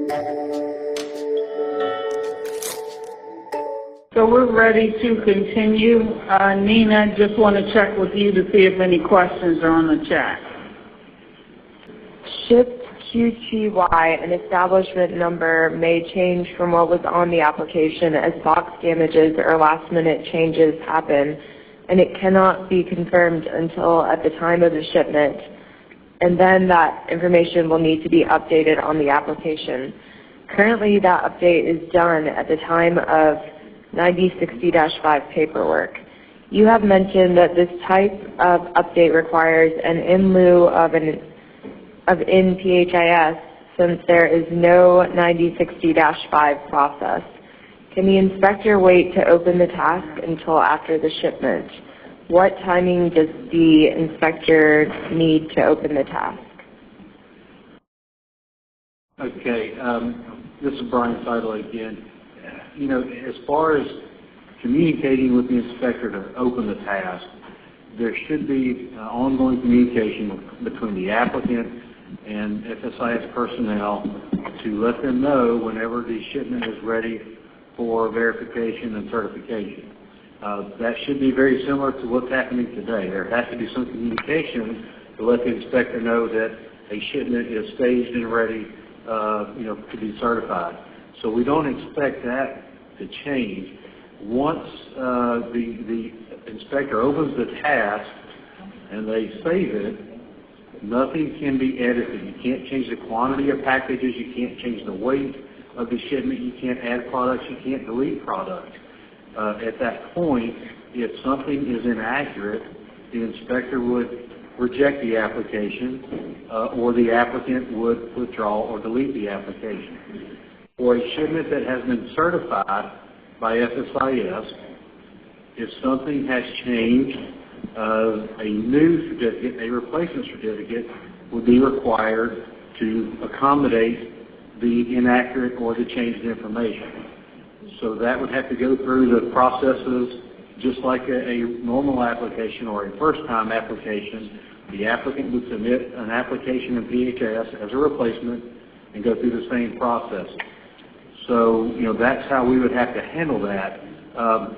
So we're ready to continue. Nina, just want to check with you to see if any questions are on the chat. Shipped QTY, an establishment number, may change from what was on the application as box damages or last-minute changes happen, and it cannot be confirmed until at the time of the shipment, and then that information will need to be updated on the application. Currently, that update is done at the time of 9060-5 paperwork. You have mentioned that this type of update requires an in lieu of in PHIS, since there is no 9060-5 process. Can the inspector wait to open the task until after the shipment? What timing does the inspector need to open the task? Okay, this is Brian Seidel again. You know, as far as communicating with the inspector to open the task, there should be ongoing communication between the applicant and PHIS personnel to let them know whenever the shipment is ready for verification and certification. That should be very similar to what's happening today. There has to be some communication to let the inspector know that a shipment is staged and ready, to be certified. So we don't expect that to change. Once the inspector opens the task and they save it, nothing can be edited. You can't change the quantity of packages. You can't change the weight of the shipment. You can't add products. You can't delete products. At that point, if something is inaccurate, the inspector would reject the application or the applicant would withdraw or delete the application. For a shipment that has been certified by PHIS, if something has changed, a new certificate, a replacement certificate, would be required to accommodate the inaccurate or the changed information. So that would have to go through the processes just like a normal application or a first-time application. The applicant would submit an application in PHIS as a replacement and go through the same process. So, that's how we would have to handle that. The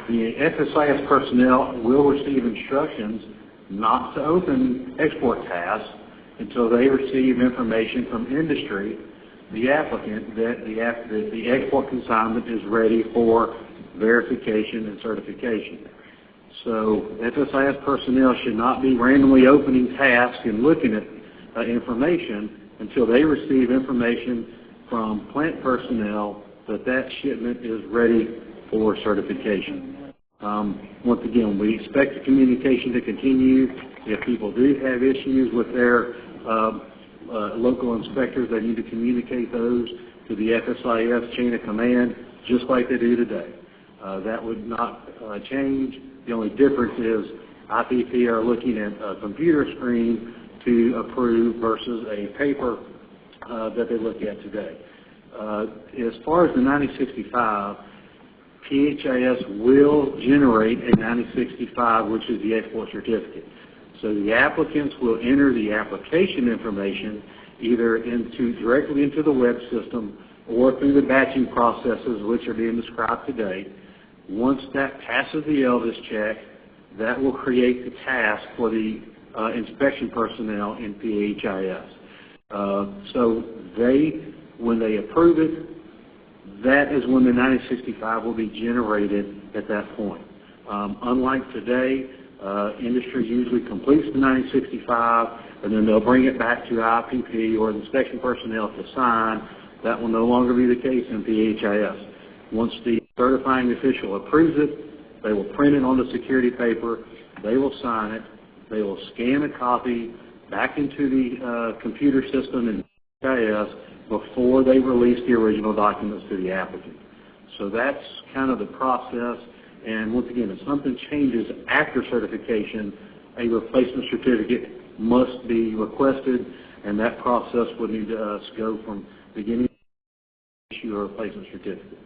PHIS personnel will receive instructions not to open export tasks until they receive information from industry, the applicant, that the export consignment is ready for verification and certification. So PHIS personnel should not be randomly opening tasks and looking at information until they receive information from plant personnel that shipment is ready for certification. Once again, we expect the communication to continue. If people do have issues with their local inspectors, they need to communicate those to the PHIS chain of command, just like they do today. That would not change. The only difference is IPP are looking at a computer screen to approve versus a paper that they look at today. As far as the 9065, PHIS will generate a 9065, which is the export certificate. So the applicants will enter the application information either directly into the web system or through the batching processes which are being described today. Once that passes the ELDIS check, that will create the task for the inspection personnel in PHIS. So when they approve it, that is when the 9065 will be generated at that point. Unlike today, industry usually completes the 9065 and then they'll bring it back to IPP or the inspection personnel to sign. That will no longer be the case in PHIS. Once the certifying official approves it, they will print it on the security paper, they will sign it, they will scan a copy back into the computer system in PHIS before they release the original documents to the applicant. So that's kind of the process. And once again, if something changes after certification, a replacement certificate must be requested, and that process would need to go from beginning to issue a replacement certificate.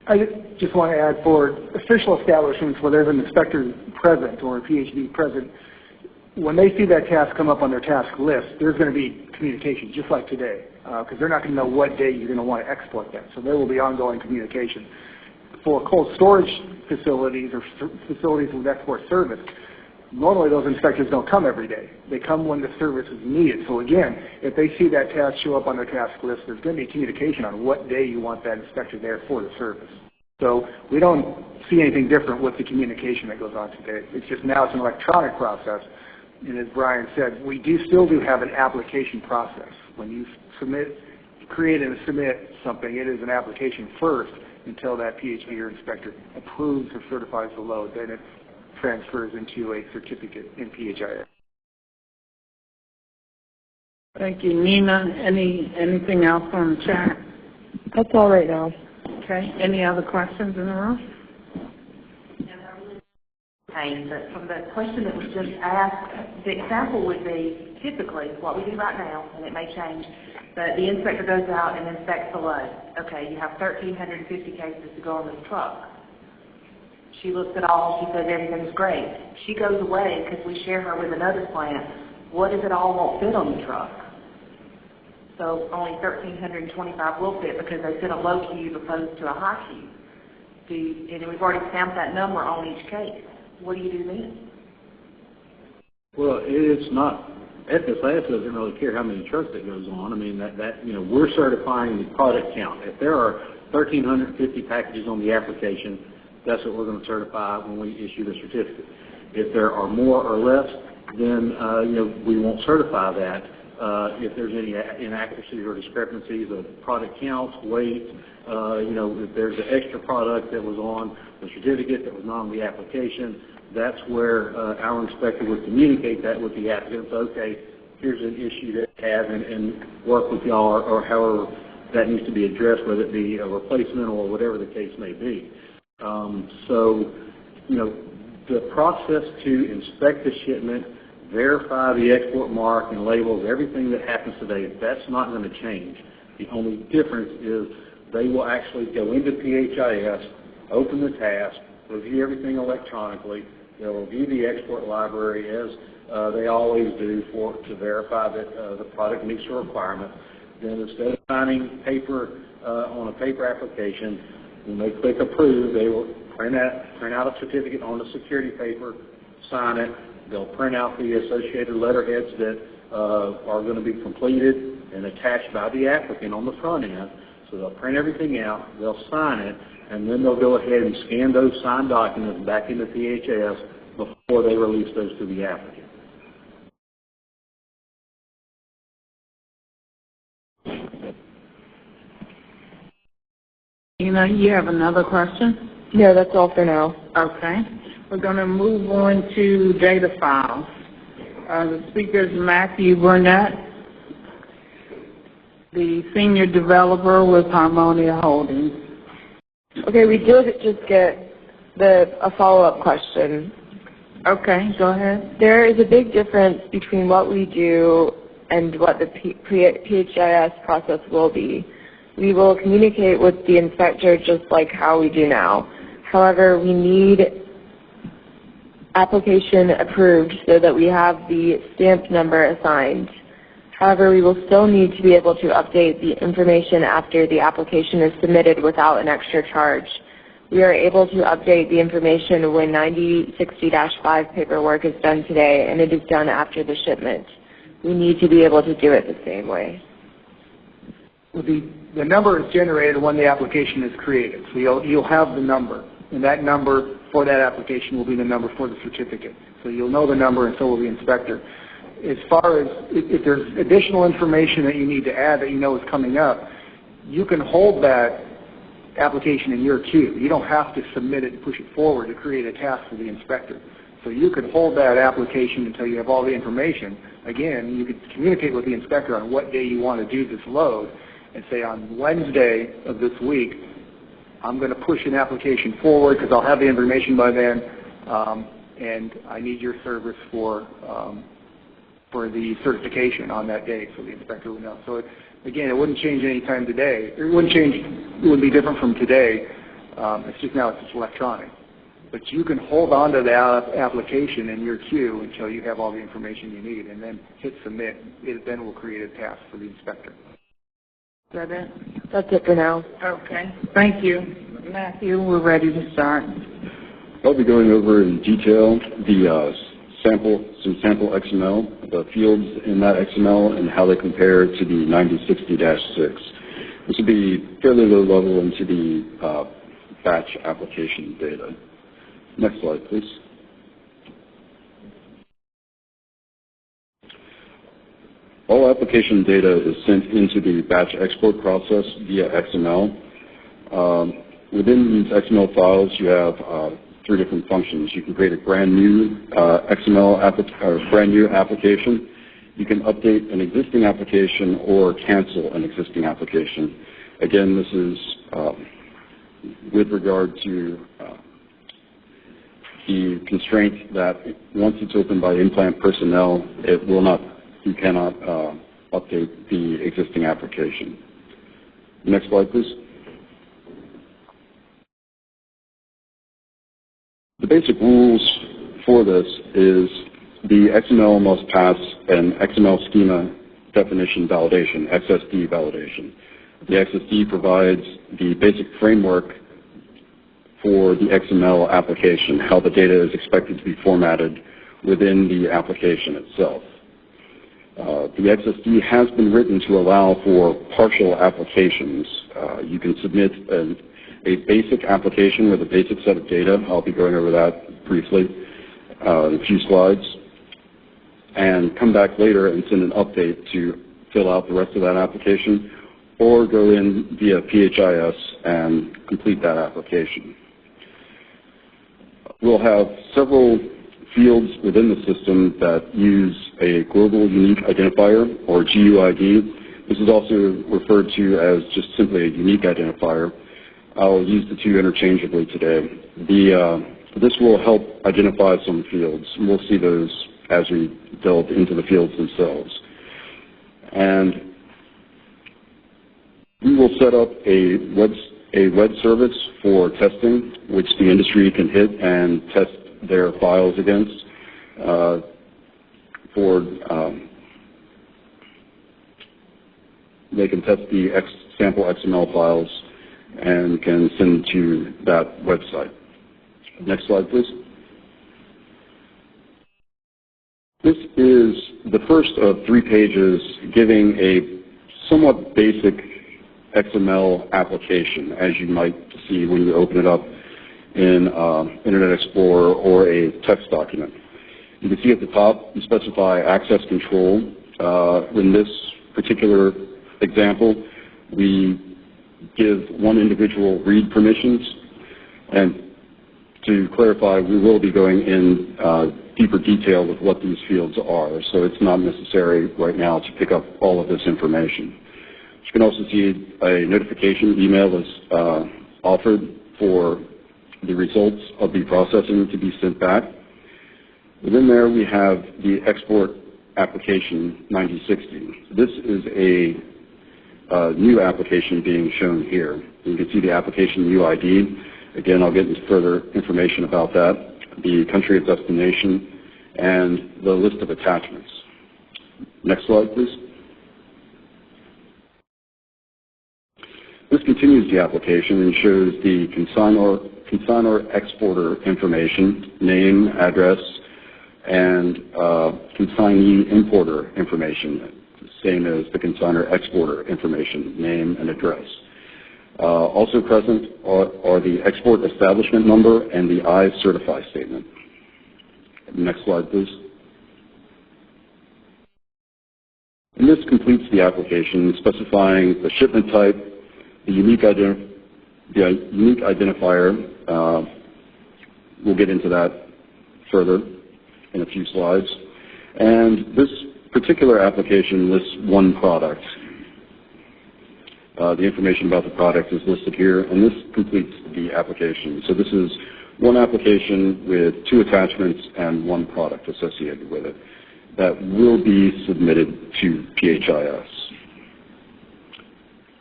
I just want to add, for official establishments where there's an inspector present or a PhD present, when they see that task come up on their task list, there's going to be communication, just like today, because they're not going to know what day you're going to want to export that. So there will be ongoing communication. For cold storage facilities or facilities with export service, normally those inspectors don't come every day. They come when the service is needed. So again, if they see that task show up on their task list, there's going to be communication on what day you want that inspector there for the service. So we don't see anything different with the communication that goes on today. It's just now it's an electronic process. And as Brian said, we still do have an application process. When you create and submit something, it is an application first until that PHB or inspector approves or certifies the load. Then it transfers into a certificate in PHIS. Thank you. Nina, anything else on the chat? That's all right now. Okay. Any other questions in the room? But from the question that was just asked, the example would be typically what we do right now, and it may change, but the inspector goes out and inspects the load. Okay, you have 1,350 cases to go on this truck. She looks at all, she says everything's great. She goes away because we share her with another plant. What if it all won't fit on the truck? So only 1,325 will fit because they fit a low cube opposed to a high cube. And we've already stamped that number on each case. What do you do then? Well, it's not, FSIS doesn't really care how many trucks that goes on. I mean, we're certifying the product count. If there are 1,350 packages on the application, that's what we're going to certify when we issue the certificate. If there are more or less, then we won't certify that. If there's any inaccuracies or discrepancies of product counts, weight, if there's an extra product that was on the certificate that was not on the application, that's where our inspector would communicate that with the applicant. So, okay, here's an issue that we have, and work with y'all, or however that needs to be addressed, whether it be a replacement or whatever the case may be. The process to inspect the shipment, verify the export mark and labels, everything that happens today, that's not going to change. The only difference is they will actually go into PHIS, open the task, review everything electronically. They'll review the export library as they always do to verify that the product meets the requirement. Then instead of signing paper on a paper application, when they click approve, they will print out a certificate on the security paper, sign it. They'll print out the associated letterheads that are going to be completed and attached by the applicant on the front end. So they'll print everything out, they'll sign it, and then they'll go ahead and scan those signed documents back into PHIS before they release those to the applicant. You have another question? No, that's all for now. Okay. We're going to move on to data files. The speaker is Matthew Burnett, the senior developer with Harmonia Holdings. Okay, we did just get a follow-up question. Okay, go ahead. There is a big difference between what we do and what the PHIS process will be. We will communicate with the inspector just like how we do now. However, we need application approved so that we have the stamp number assigned. However, we will still need to be able to update the information after the application is submitted without an extra charge. We are able to update the information when 9060-5 paperwork is done today, and it is done after the shipment. We need to be able to do it the same way. Well, the number is generated when the application is created. So you'll have the number, and that number for that application will be the number for the certificate. So you'll know the number, and so will the inspector. As far as if there's additional information that you need to add that you know is coming up, you can hold that application in your queue. You don't have to submit it and push it forward to create a task for the inspector. So you could hold that application until you have all the information. Again, you could communicate with the inspector on what day you want to do this load and say on Wednesday of this week, I'm going to push an application forward because I'll have the information by then, and I need your service for the certification on that day, so the inspector would know. So again, it wouldn't change any time today. It wouldn't change. It would be different from today. It's just now it's just electronic. But you can hold on to that application in your queue until you have all the information you need, and then hit submit. It then will create a task for the inspector. Is that it? That's it for now. Okay. Thank you. Matthew, we're ready to start. I'll be going over in detail the some sample XML, the fields in that XML, and how they compare to the 9060-6. This will be fairly low level into the batch application data. Next slide, please. All application data is sent into the batch export process via XML. Within these XML files, you have three different functions. You can create a brand new brand new application. You can update an existing application or cancel an existing application. Again, this is with regard to the constraint that once it's opened by in-plant personnel, you cannot update the existing application. Next slide, please. The basic rules for this is the XML must pass an XML schema definition validation, XSD validation. The XSD provides the basic framework for the XML application, how the data is expected to be formatted within the application itself. The XSD has been written to allow for partial applications. You can submit a basic application with a basic set of data. I'll be going over that briefly in a few slides, and come back later and send an update to fill out the rest of that application, or go in via PHIS and complete that application. We'll have several fields within the system that use a global unique identifier, or GUID. This is also referred to as just simply a unique identifier. I'll use the two interchangeably today. This will help identify some fields, and we'll see those as we delve into the fields themselves. And we will set up a web service for testing, which the industry can hit and test their files against. They can test the sample XML files and can send to that website. Next slide, please. This is the first of 3 pages giving a somewhat basic XML application, as you might see when you open it up in Internet Explorer or a text document. You can see at the top, you specify access control. In this particular example, we give one individual read permissions. And to clarify, we will be going in deeper detail with what these fields are, so it's not necessary right now to pick up all of this information. You can also see a notification email is offered for the results of the processing to be sent back. Within there, we have the export application 9060. This is a new application being shown here. You can see the application UID. Again, I'll get into further information about that, the country of destination, and the list of attachments. Next slide, please. This continues the application and shows the consignor exporter information, name, address, and consignee importer information, same as the consignor exporter information, name and address. Also present are the export establishment number and the I-certify statement. Next slide, please. And this completes the application, specifying the shipment type, the unique identifier. We'll get into that further in a few slides. And this particular application lists one product. The information about the product is listed here, and this completes the application. So this is one application with 2 attachments and 1 product associated with it that will be submitted to PHIS.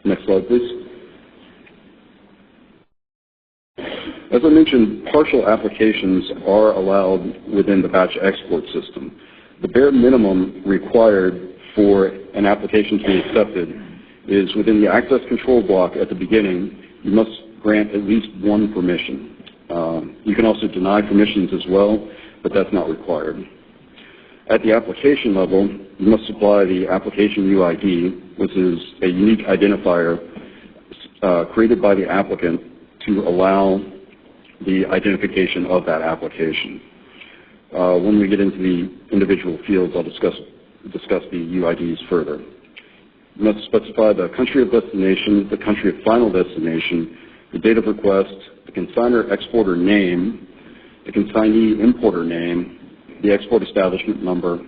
Next slide, please. As I mentioned, partial applications are allowed within the batch export system. The bare minimum required for an application to be accepted is within the access control block at the beginning, you must grant at least one permission. You can also deny permissions as well, but that's not required. At the application level, you must supply the application UID, which is a unique identifier created by the applicant to allow the identification of that application. When we get into the individual fields, I'll discuss the UIDs further. You must specify the country of destination, the country of final destination, the date of request, the consignor exporter name, the consignee importer name, the export establishment number,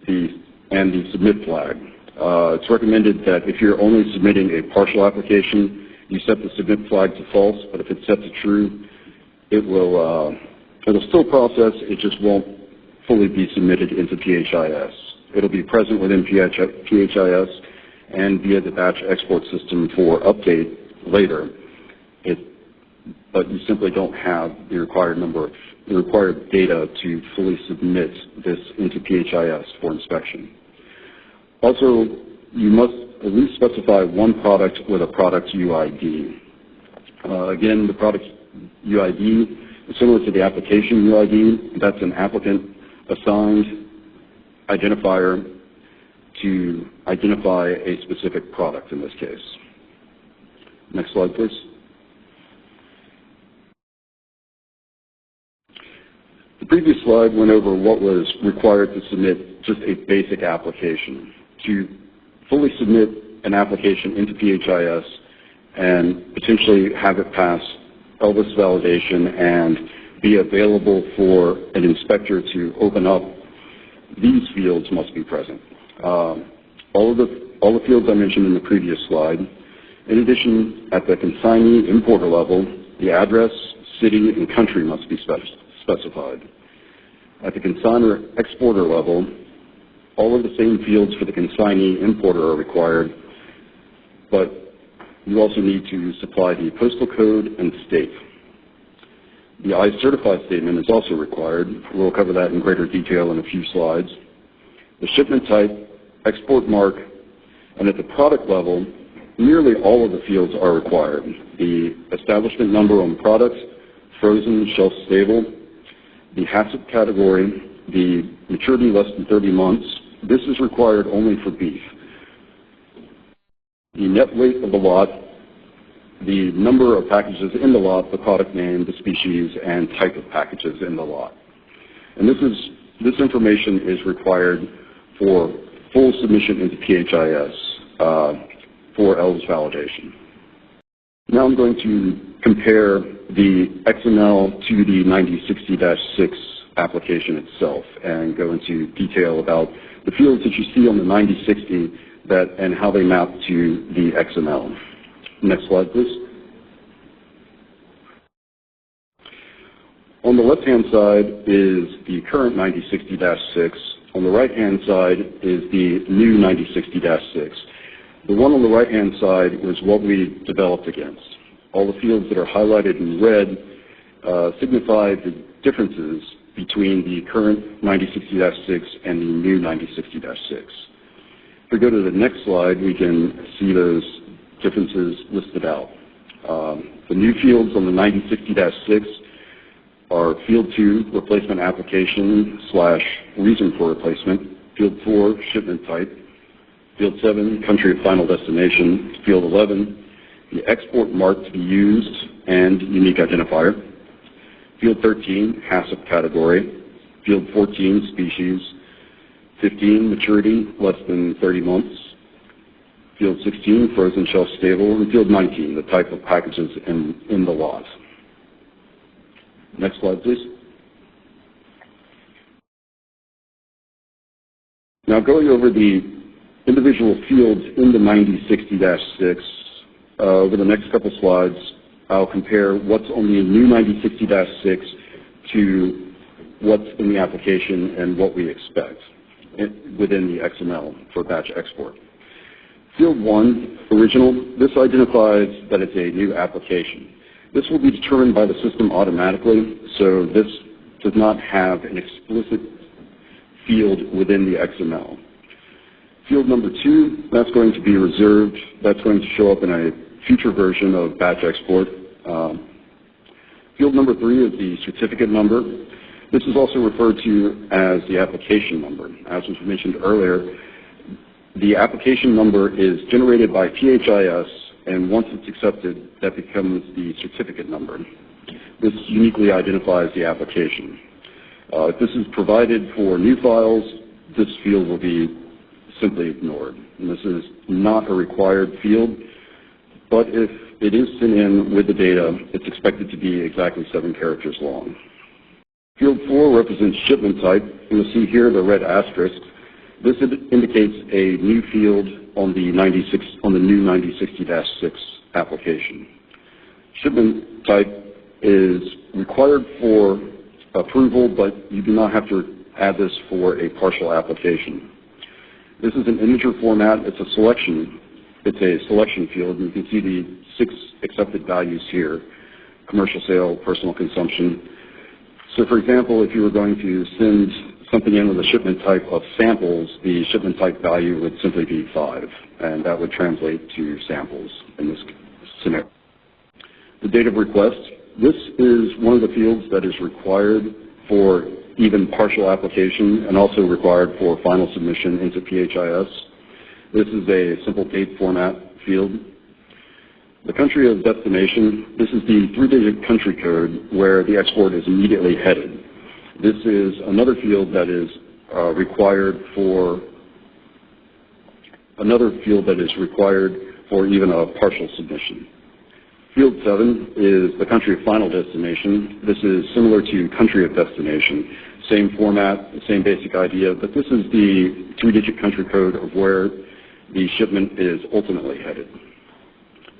and the submit flag. It's recommended that if you're only submitting a partial application, you set the submit flag to false, but if it's set to true, it'll still process, it just won't fully be submitted into PHIS. It'll be present within PHIS and via the batch export system for update later. But you simply don't have the required data to fully submit this into PHIS for inspection. Also, you must at least specify one product with a product UID. Again, the product UID is similar to the application UID. That's an applicant assigned identifier to identify a specific product in this case. Next slide, please. The previous slide went over what was required to submit just a basic application. To fully submit an application into PHIS and potentially have it pass ELVIS validation and be available for an inspector to open up, these fields must be present. All the fields I mentioned in the previous slide. In addition, at the consignee importer level, the address, city, and country must be specified. At the consignor exporter level, all of the same fields for the consignee importer are required, but you also need to supply the postal code and state. The I-certified statement is also required. We'll cover that in greater detail in a few slides. The shipment type, export mark, and at the product level, nearly all of the fields are required. The establishment number on product, frozen, shelf stable, the HACCP category, the maturity less than 30 months. This is required only for beef. The net weight of the lot, the number of packages in the lot, the product name, the species, and type of packages in the lot. And this information is required for full submission into PHIS for ELVIS validation. Now I'm going to compare the XML to the 9060-6 application itself and go into detail about the fields that you see on the 9060 and how they map to the XML. Next slide, please. On the left-hand side is the current 9060-6. On the right-hand side is the new 9060-6. The one on the right-hand side was what we developed against. All the fields that are highlighted in red signify the differences between the current 9060-6 and the new 9060-6. If we go to the next slide, we can see those differences listed out. The new fields on the 9060-6 are Field 2, replacement application / reason for replacement, Field 4, shipment type, Field 7, country of final destination, Field 11, the export mark to be used and unique identifier, Field 13, HACCP category, Field 14, species, 15, maturity, less than 30 months, Field 16, frozen shelf stable, and Field 19, the type of packages in the lot. Next slide, please. Now going over the individual fields in the 9060-6, over the next couple slides, I'll compare what's on the new 9060-6 to what's in the application and what we expect within the XML for batch export. Field 1, original, this identifies that it's a new application. This will be determined by the system automatically, so this does not have an explicit field within the XML. Field number 2, that's going to be reserved. That's going to show up in a future version of batch export. Field number 3 is the certificate number. This is also referred to as the application number. As was mentioned earlier, the application number is generated by PHIS, and once it's accepted, that becomes the certificate number. This uniquely identifies the application. If this is provided for new files, this field will be simply ignored. And this is not a required field, but if it is sent in with the data, it's expected to be exactly 7 characters long. Field 4 represents shipment type. You'll see here the red asterisk. This indicates a new field on the new 9060-6 application. Shipment type is required for approval, but you do not have to add this for a partial application. This is an integer format. It's a selection. It's a selection field, and you can see the 6 accepted values here: commercial sale, personal consumption. So, for example, if you were going to send something in with a shipment type of samples, the shipment type value would simply be 5, and that would translate to samples in this scenario. The date of request. This is one of the fields that is required for even partial application and also required for final submission into PHIS. This is a simple date format field. The country of destination. This is the 3-digit country code where the export is immediately headed. This is another field that is required for even a partial submission. Field 7 is the country of final destination. This is similar to country of destination. Same format, same basic idea, but this is the 3-digit country code of where the shipment is ultimately headed.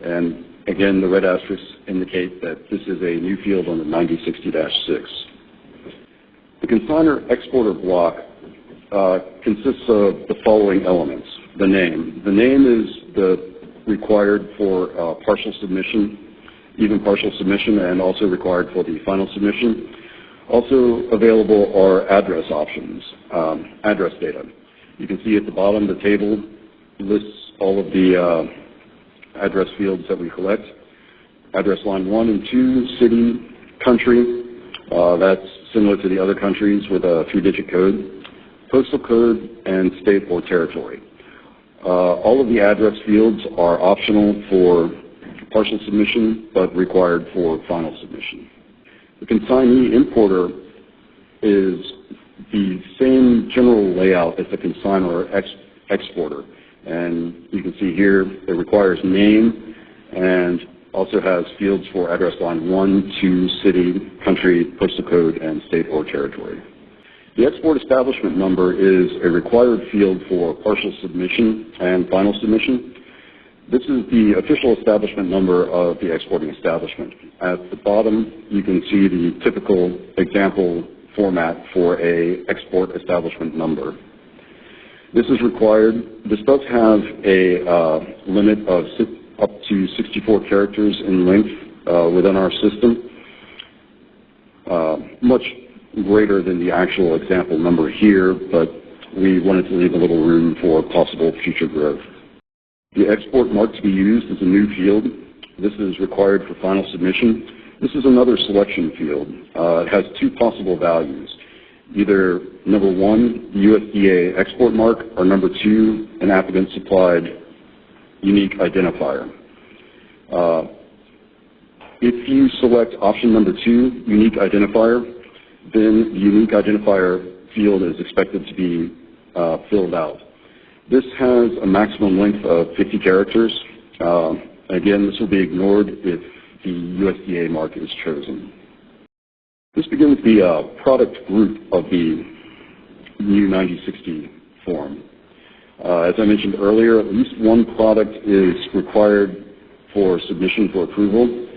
And again, the red asterisks indicate that this is a new field on the 9060-6. The consignor exporter block consists of the following elements. The name. The name is the required for partial submission, even partial submission, and also required for the final submission. Also available are address options, address data. You can see at the bottom the table lists all of the address fields that we collect. Address line 1 and 2, city, country. That's similar to the other countries with a 3-digit code. Postal code and state or territory. All of the address fields are optional for partial submission, but required for final submission. The consignee importer is the same general layout as the consignor exporter. And you can see here it requires name and also has fields for address line 1, 2, city, country, postal code, and state or territory. The export establishment number is a required field for partial submission and final submission. This is the official establishment number of the exporting establishment. At the bottom, you can see the typical example format for a export establishment number. This is required. This does have a limit of up to 64 characters in length within our system, much greater than the actual example number here, but we wanted to leave a little room for possible future growth. The export mark to be used is a new field. This is required for final submission. This is another selection field. It has 2 possible values, either number 1, USDA export mark, or number 2, an applicant supplied unique identifier. If you select option number 2, unique identifier, then the unique identifier field is expected to be filled out. This has a maximum length of 50 characters. Again, this will be ignored if the USDA mark is chosen. This begins the product group of the new 9060 form. As I mentioned earlier, at least one product is required for submission for approval,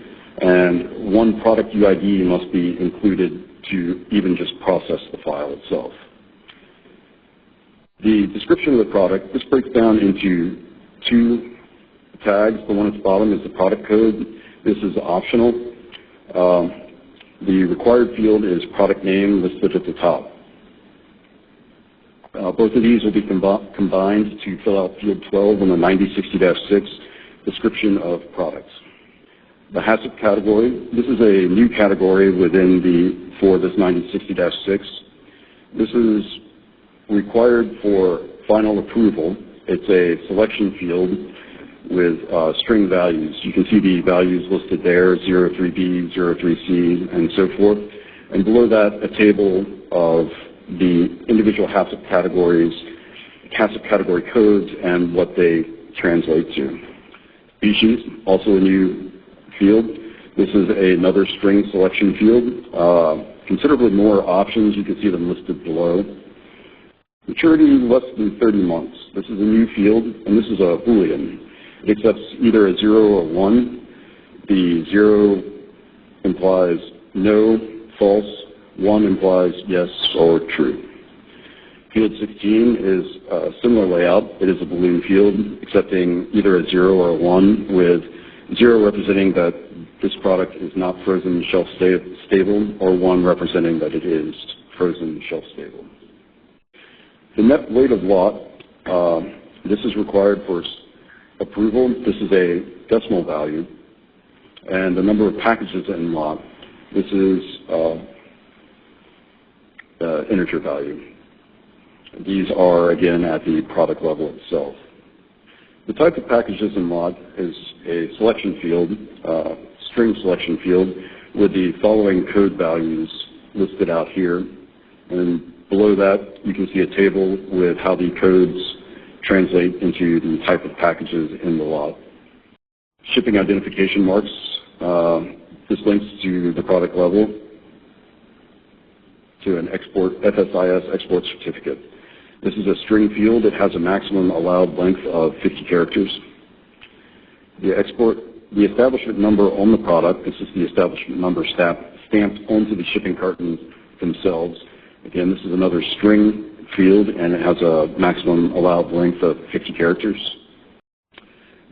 and one product UID must be included to even just process the file itself. The description of the product, this breaks down into 2 tags. The one at the bottom is the product code. This is optional. The required field is product name listed at the top. Both of these will be combined to fill out field 12 on the 9060-6 description of products. The HACCP category, this is a new category for this 9060-6. This is required for final approval. It's a selection field with string values. You can see the values listed there, 03B, 03C, and so forth. And below that, a table of the individual HACCP categories, HACCP category codes, and what they translate to. Species, also a new field. This is another string selection field. Considerably more options. You can see them listed below. Maturity less than 30 months. This is a new field, and this is a Boolean. It accepts either a 0 or 1. The 0 implies no, false. 1 implies yes or true. Field 16 is a similar layout. It is a Boolean field, accepting either a 0 or a 1, with 0 representing that this product is not frozen shelf stable, or 1 representing that it is frozen shelf stable. The net weight of lot, this is required for approval. This is a decimal value. And the number of packages in lot, this is integer value. These are, again, at the product level itself. The type of packages in lot is a selection field, string selection field, with the following code values listed out here. And below that, you can see a table with how the codes translate into the type of packages in the lot. Shipping identification marks, this links to the product level, to an export, PHIS export certificate. This is a string field. It has a maximum allowed length of 50 characters. The establishment number on the product, this is the establishment number stamped onto the shipping cartons themselves. Again, this is another string field, and it has a maximum allowed length of 50 characters.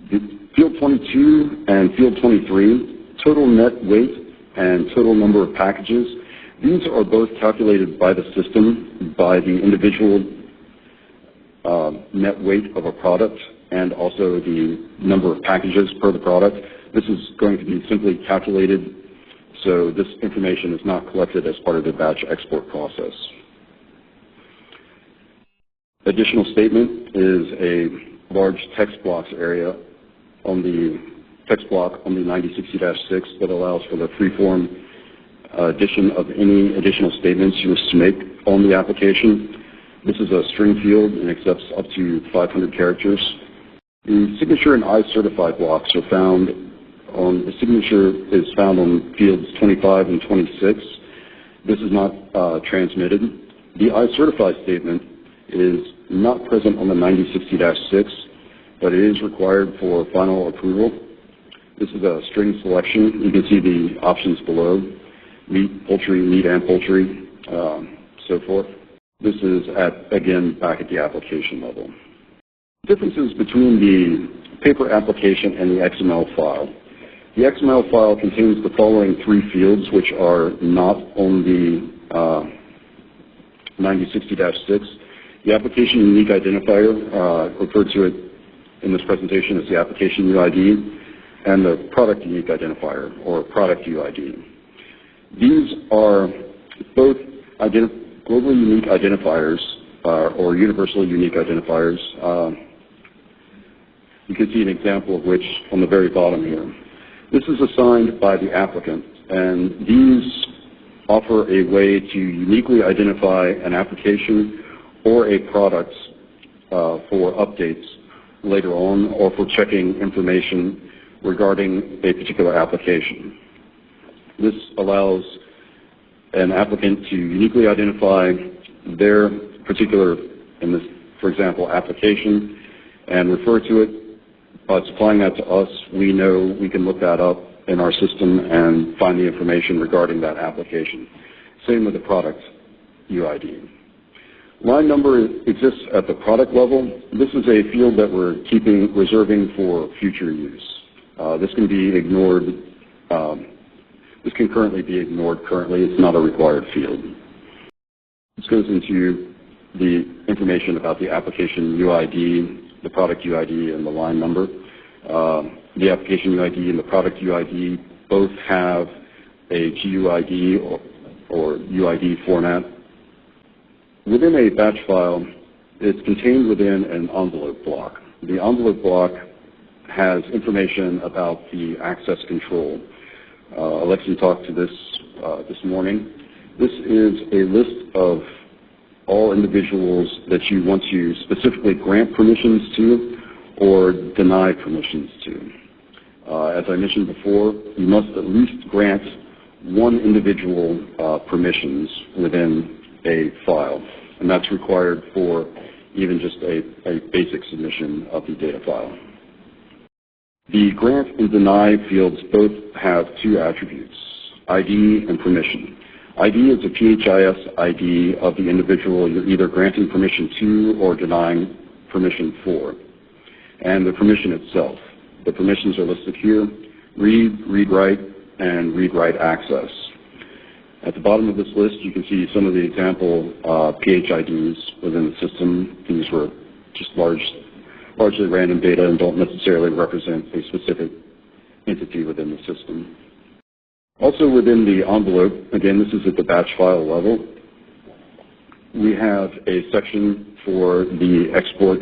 Field 22 and field 23, total net weight and total number of packages. These are both calculated by the system by the individual net weight of a product and also the number of packages per the product. This is going to be simply calculated, so this information is not collected as part of the batch export process. Additional statement is a large text blocks area on the text block on the 9060-6 that allows for the free-form addition of any additional statements you wish to make on the application. This is a string field and accepts up to 500 characters. The signature and I certify blocks are found on, the signature is found on fields 25 and 26. This is not transmitted. The I certify statement is not present on the 9060-6, but it is required for final approval. This is a string selection. You can see the options below: meat, poultry, meat and poultry, so forth. This is again, back at the application level. Differences between the paper application and the XML file. The XML file contains the following 3 fields, which are not on the 9060-6. The application unique identifier, referred to it in this presentation as the application UID, and the product unique identifier, or product UID. These are both globally unique identifiers, or universally unique identifiers. You can see an example of which on the very bottom here. This is assigned by the applicant, and these offer a way to uniquely identify an application or a product for updates later on, or for checking information regarding a particular application. This allows an applicant to uniquely identify their particular, in this, for example, application, and refer to it. By supplying that to us, we know we can look that up in our system and find the information regarding that application. Same with the product UID. Line number exists at the product level. This is a field that we're reserving for future use. This can be ignored. This can currently be ignored currently. It's not a required field. This goes into the information about the application UID, the product UID, and the line number. The application UID and the product UID both have a GUID or UID format. Within a batch file, it's contained within an envelope block. The envelope block has information about the access control. Alexi talked to this this morning. This is a list of all individuals that you want to specifically grant permissions to or deny permissions to. As I mentioned before, you must at least grant one individual permissions within a file, and that's required for even just a basic submission of the data file. The grant and deny fields both have two attributes, ID and permission. ID is a PHIS ID of the individual you're either granting permission to or denying permission for, and the permission itself. The permissions are listed here: read, read-write, and read-write access. At the bottom of this list, you can see some of the example PHIDs within the system. These were just largely random data and don't necessarily represent a specific entity within the system. Also within the envelope, again, this is at the batch file level, we have a section for the export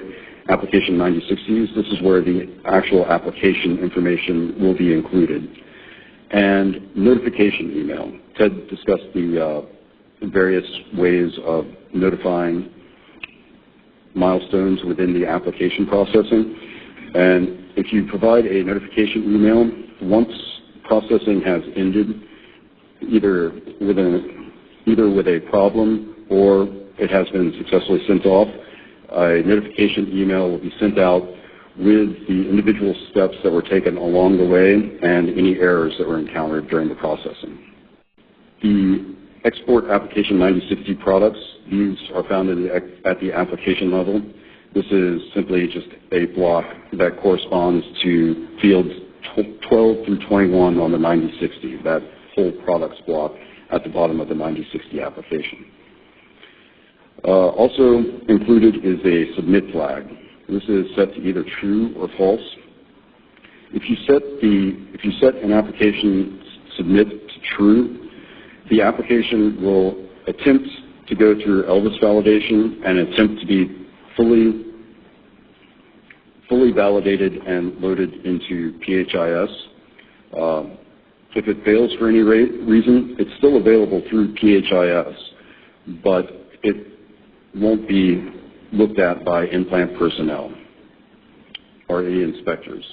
application 9060s. This is where the actual application information will be included. And notification email. Ted discussed the various ways of notifying milestones within the application processing. And if you provide a notification email, once processing has ended, either with a problem or it has been successfully sent off, a notification email will be sent out with the individual steps that were taken along the way and any errors that were encountered during the processing. The export application 9060 products, these are found at the application level. This is simply just a block that corresponds to fields 12 through 21 on the 9060, that whole products block at the bottom of the 9060 application. Also included is a submit flag. This is set to either true or false. If you set an application submit to true, the application will attempt to go through Elvis validation and attempt to be fully validated and loaded into PHIS. If it fails for any reason, it's still available through PHIS, but it won't be looked at by in-plant personnel or the inspectors.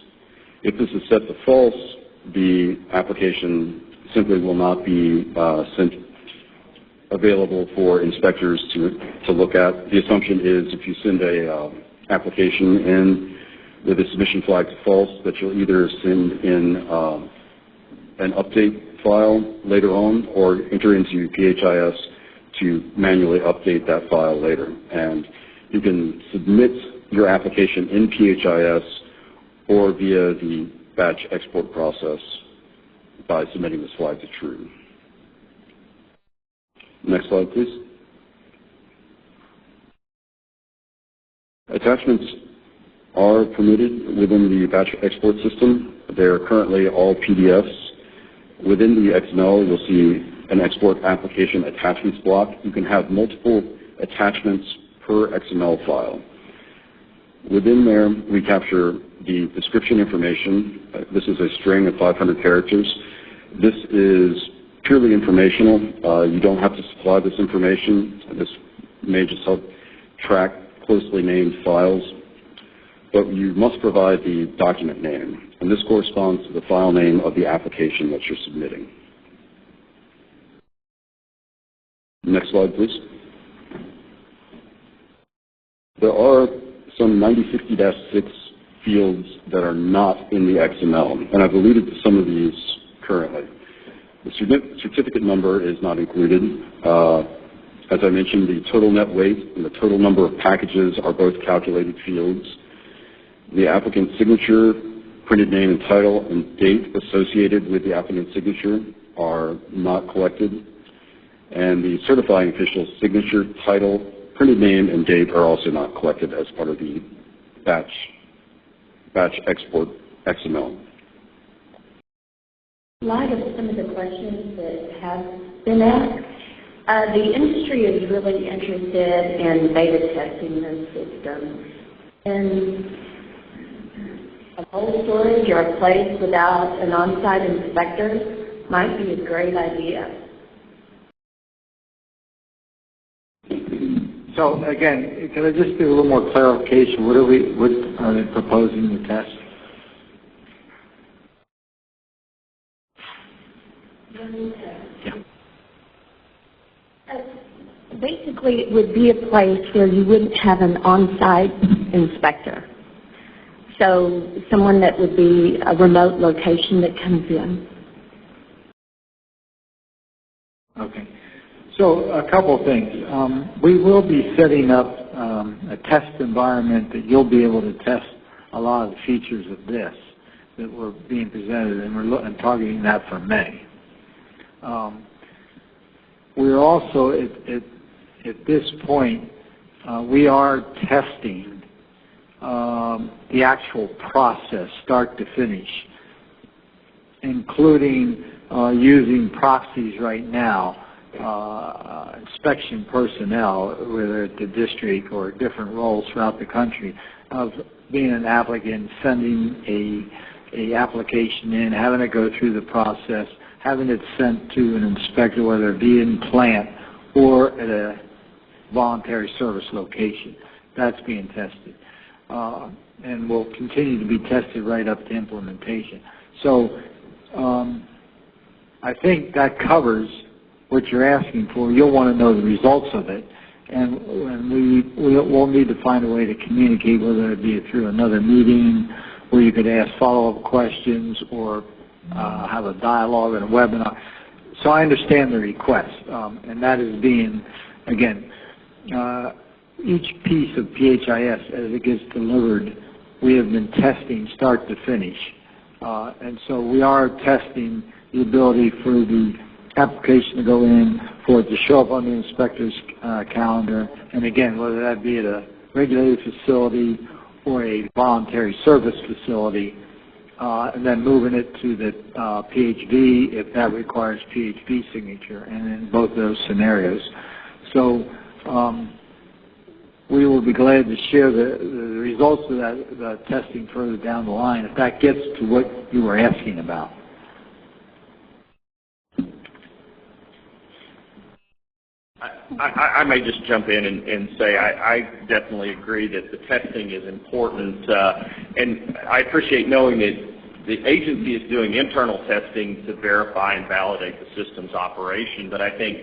If this is set to false, the application simply will not be sent available for inspectors to look at. The assumption is if you send a application in with a submission flag to false, that you'll either send in an update file later on or enter into PHIS to manually update that file later. And you can submit your application in PHIS or via the batch export process by submitting this flag to true. Next slide, please. Attachments are permitted within the batch export system. They are currently all PDFs. Within the XML, you'll see an export application attachments block. You can have multiple attachments per XML file. Within there, we capture the description information. This is a string of 500 characters. This is purely informational. You don't have to supply this information. This may just help track closely named files. But you must provide the document name, and this corresponds to the file name of the application that you're submitting. Next slide, please. There are some 9060-6 fields that are not in the XML, and I've alluded to some of these currently. The certificate number is not included. As I mentioned, the total net weight and the total number of packages are both calculated fields. The applicant's signature, printed name and title, and date associated with the applicant's signature are not collected, and the certifying official's signature, title, printed name, and date are also not collected as part of the batch export XML. In light of some of the questions that have been asked, the industry is really interested in beta testing the system. And a cold storage or a place without an on-site inspector might be a great idea. So again, can I just do a little more clarification? What are they proposing to test? Basically, it would be a place where you wouldn't have an on-site inspector. So someone that would be a remote location that comes in. Okay. So a couple of things. We will be setting up a test environment that you'll be able to test a lot of the features of this that were being presented, and we're targeting that for May. We're also, at this point, we are testing the actual process, start to finish, including using proxies right now, inspection personnel, whether at the district or different roles throughout the country, of being an applicant, sending a application in, having it go through the process, having it sent to an inspector, whether it be in plant or at a voluntary service location. That's being tested. And will continue to be tested right up to implementation. So I think that covers what you're asking for. You'll want to know the results of it. And we'll need to find a way to communicate, whether it be through another meeting where you could ask follow-up questions or have a dialogue and a webinar. So I understand the request, and that is being, again, each piece of PHIS as it gets delivered, we have been testing start to finish. And so we are testing the ability for the application to go in, for it to show up on the inspector's calendar, and again, whether that be at a regulated facility or a voluntary service facility, and then moving it to the PHV if that requires PHV signature, and in both those scenarios. So we will be glad to share the results of that testing further down the line if that gets to what you were asking about. I may just jump in and say I definitely agree that the testing is important, and I appreciate knowing that the agency is doing internal testing to verify and validate the system's operation, but I think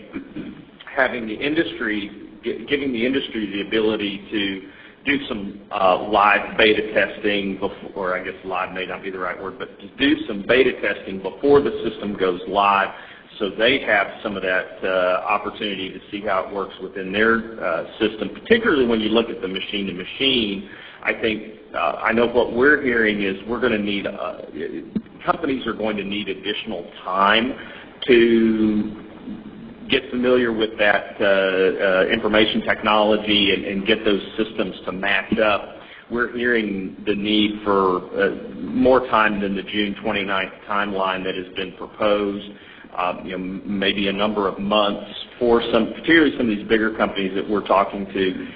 having the industry, giving the industry the ability to do some live beta testing before, or I guess live may not be the right word, but to do some beta testing before the system goes live, so they have some of that opportunity to see how it works within their system, particularly when you look at the machine-to-machine. I think, I know what we're hearing is we're going to need, companies are going to need additional time to get familiar with that information technology and get those systems to match up. We're hearing the need for more time than the June 29th timeline that has been proposed. Maybe a number of months for some, particularly some of these bigger companies that we're talking to.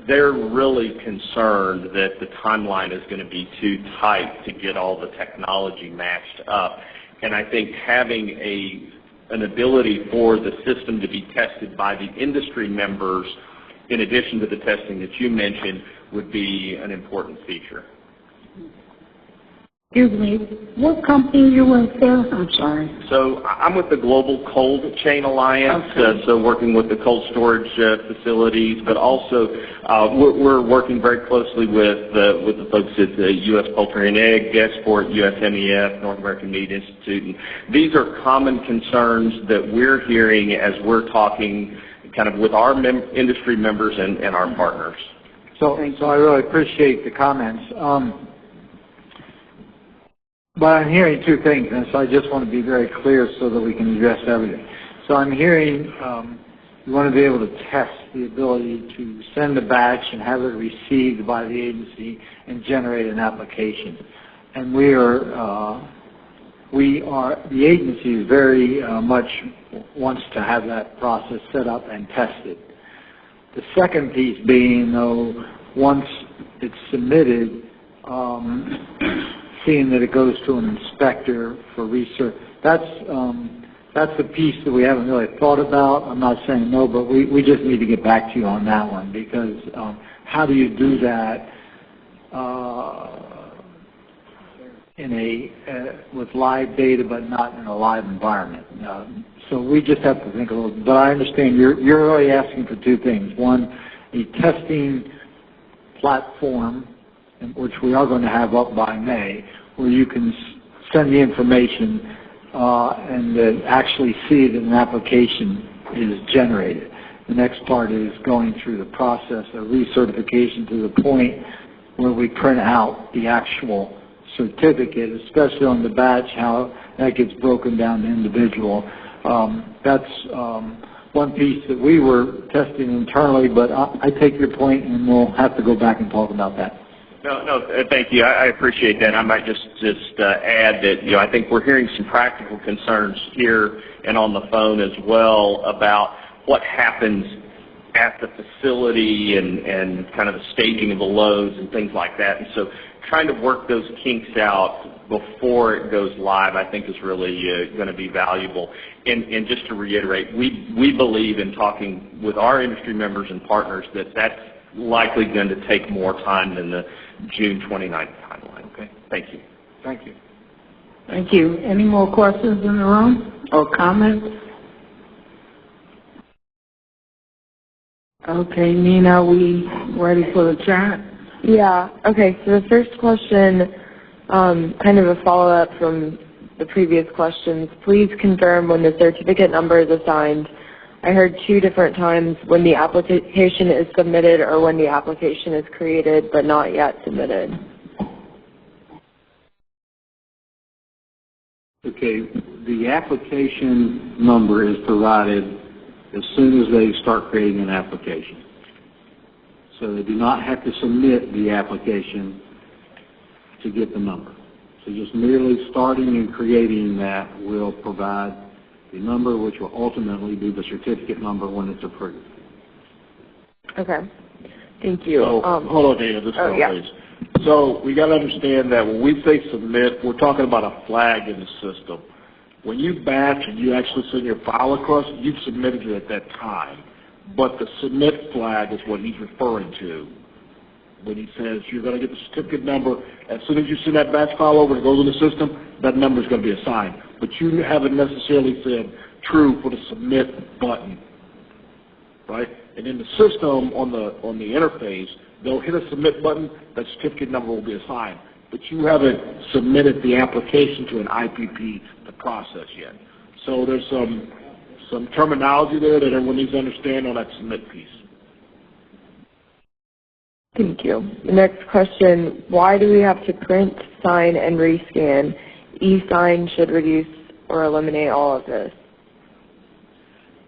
They're really concerned that the timeline is going to be too tight to get all the technology matched up. And I think having an ability for the system to be tested by the industry members, in addition to the testing that you mentioned, would be an important feature. Excuse me, what company you with there? I'm sorry. So I'm with the Global Cold Chain Alliance, okay. So working with the cold storage facilities, but also we're working very closely with the folks at the U.S. Poultry and Egg Export, USMEF, North American Meat Institute. And these are common concerns that we're hearing as we're talking kind of with our industry members and our partners. So I really appreciate the comments. But I'm hearing two things, and so I just want to be very clear so that we can address everything. So I'm hearing you want to be able to test the ability to send a batch and have it received by the agency and generate an application. And the agency is very much wants to have that process set up and tested. The second piece being, though, once it's submitted, seeing that it goes to an inspector for research, that's the piece that we haven't really thought about. I'm not saying no, but we just need to get back to you on that one, because how do you do that with live data but not in a live environment? So we just have to think a little bit. But I understand you're really asking for two things. One, a testing platform, which we are going to have up by May, where you can send the information and then actually see that an application is generated. The next part is going through the process of recertification to the point where we print out the actual certificate, especially on the batch, how that gets broken down to individual. That's one piece that we were testing internally, but I take your point, and we'll have to go back and talk about that. No, thank you. I appreciate that. I might just add that, I think we're hearing some practical concerns here and on the phone as well about what happens at the facility and kind of the staging of the loads and things like that. And so trying to work those kinks out before it goes live, I think, is really going to be valuable. And just to reiterate, we believe in talking with our industry members and partners that that's likely going to take more time than the June 29th timeline. Okay? Thank you. Thank you. Thank you. Any more questions in the room or comments? Okay, Nina, we ready for the chat? Yeah. Okay. So the first question, kind of a follow-up from the previous questions. Please confirm when the certificate number is assigned. I heard two different times, when the application is submitted or when the application is created but not yet submitted. Okay, the application number is provided as soon as they start creating an application. So they do not have to submit the application to get the number. So just merely starting and creating that will provide the number, which will ultimately be the certificate number when it's approved. Okay. Thank you. So, hold on, Dana. This please. So we got to understand that when we say submit, we're talking about a flag in the system. When you batch and you actually send your file across, you've submitted it at that time. But the submit flag is what he's referring to when he says you're going to get the certificate number. As soon as you send that batch file over and it goes in the system, that number is going to be assigned. But you haven't necessarily said true for the submit button, right? And in the system, on the interface, they'll hit a submit button, that certificate number will be assigned. But you haven't submitted the application to an IPP to process yet. So there's some terminology there that everyone needs to understand on that submit piece. Thank you. The next question, why do we have to print, sign, and rescan? E-sign should reduce or eliminate all of this.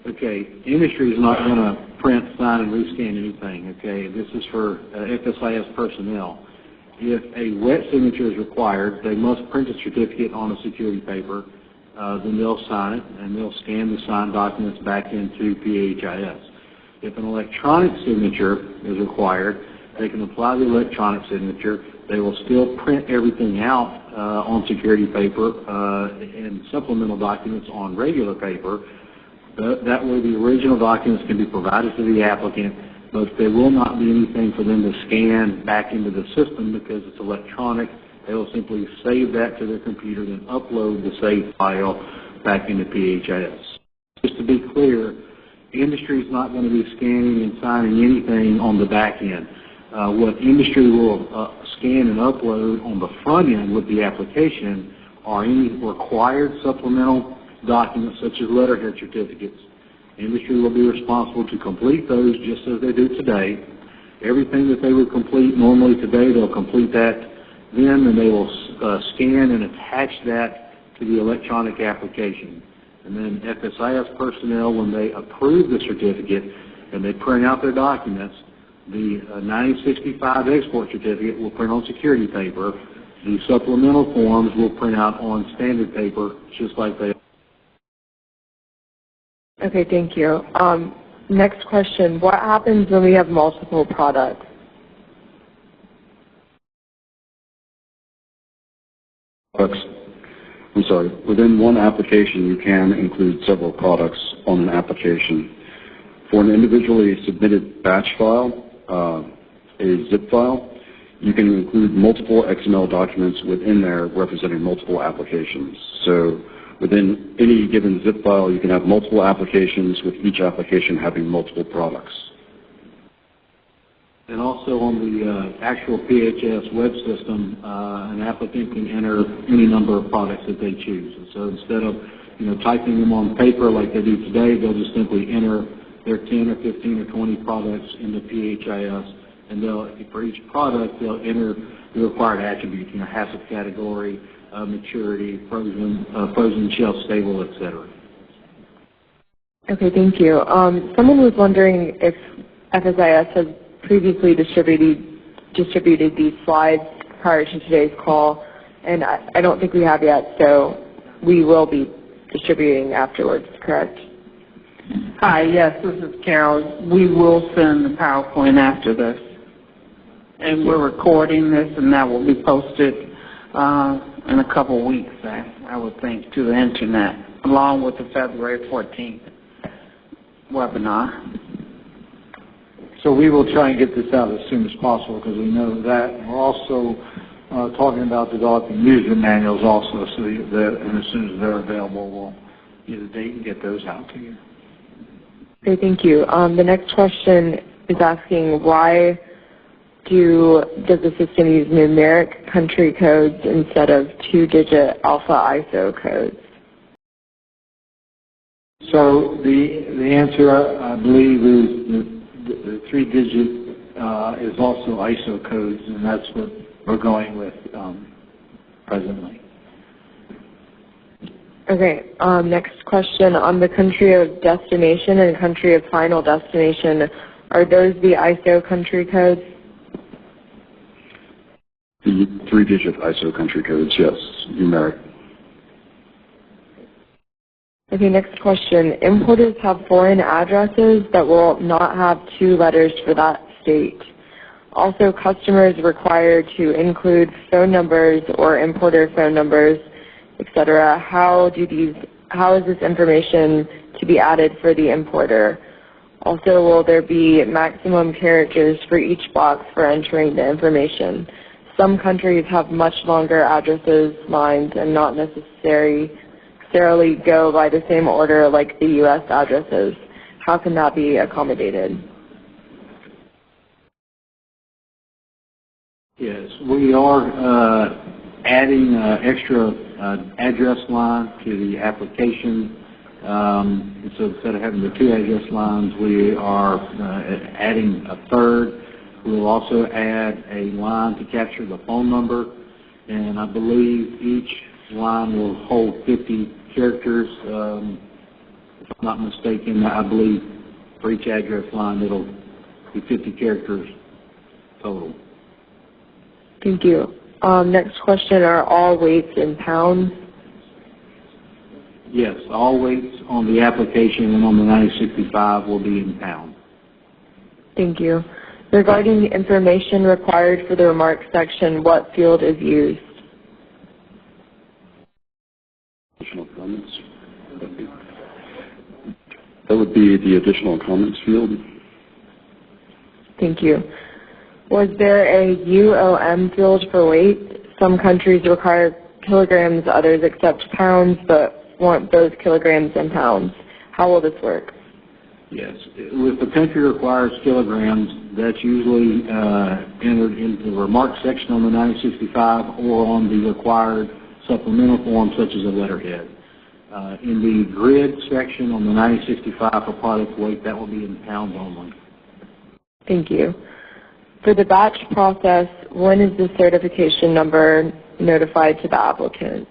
Okay, the industry is not going to print, sign, and rescan anything, okay? This is for FSIS personnel. If a wet signature is required, they must print a certificate on a security paper, then they'll sign it, and they'll scan the signed documents back into PHIS. If an electronic signature is required, they can apply the electronic signature. They will still print everything out on security paper and supplemental documents on regular paper. That way the original documents can be provided to the applicant, but there will not be anything for them to scan back into the system because it's electronic. They will simply save that to their computer, then upload the saved file back into PHIS. Just to be clear, the industry is not going to be scanning and signing anything on the back end. What industry will scan and upload on the front end with the application are any required supplemental documents such as letterhead certificates. Industry will be responsible to complete those just as they do today. Everything that they would complete normally today, they'll complete that then, and they will scan and attach that to the electronic application. And then FSIS personnel, when they approve the certificate and they print out their documents, the 9065 export certificate will print on security paper. The supplemental forms will print out on standard paper, just like they. Okay, thank you. Next question, what happens when we have multiple products? Within one application, you can include several products on an application. For an individually submitted batch file, a zip file, you can include multiple XML documents within there representing multiple applications. So within any given zip file, you can have multiple applications with each application having multiple products. And also on the actual PHIS web system, an applicant can enter any number of products that they choose. And so instead of typing them on paper like they do today, they'll just simply enter their 10 or 15 or 20 products into PHIS, and for each product they'll enter the required attributes, HACCP category, maturity, frozen, shelf stable, etc. Okay, thank you. Someone was wondering if FSIS has previously distributed these slides prior to today's call, and I don't think we have yet, so we will be distributing afterwards, correct? Hi, yes, this is Carol. We will send the PowerPoint after this. And we're recording this, and that will be posted in a couple of weeks, I would think, to the Internet, along with the February 14th webinar. So we will try and get this out as soon as possible because we know that. We're also talking about developing user manuals also, so that, and as soon as they're available, we'll get a date and get those out to you. Okay, thank you. The next question is asking why does the system use numeric country codes instead of 2-digit alpha ISO codes? So the answer, I believe, is the 3-digit is also ISO codes, and that's what we're going with presently. Okay, next question. On the country of destination and country of final destination, are those the ISO country codes? The 3-digit ISO country codes, yes, numeric. Okay, next question. Importers have foreign addresses that will not have 2 letters for that state. Also, customers required to include phone numbers or importer phone numbers, etc. How is this information to be added for the importer? Also, will there be maximum characters for each box for entering the information? Some countries have much longer addresses lines and not necessarily go by the same order like the U.S. addresses. How can that be accommodated? Yes, we are adding extra address line to the application. So instead of having the 2 address lines, we are adding a third. We'll also add a line to capture the phone number, and I believe each line will hold 50 characters. If I'm not mistaken, I believe for each address line it'll be 50 characters total. Thank you. Next question, are all weights in pounds? Yes, all weights on the application and on the 9065 will be in pounds. Thank you. Regarding the information required for the remarks section, what field is used? Additional comments? That would be the additional comments field. Thank you. Was there a UOM field for weight? Some countries require kilograms, others accept pounds, but want both kilograms and pounds. How will this work? Yes, if the country requires kilograms, that's usually entered into the remarks section on the 9065 or on the required supplemental form such as a letterhead. In the grid section on the 9065 for product weight, that will be in pounds only. Thank you. For the batch process, when is the certification number notified to the applicant?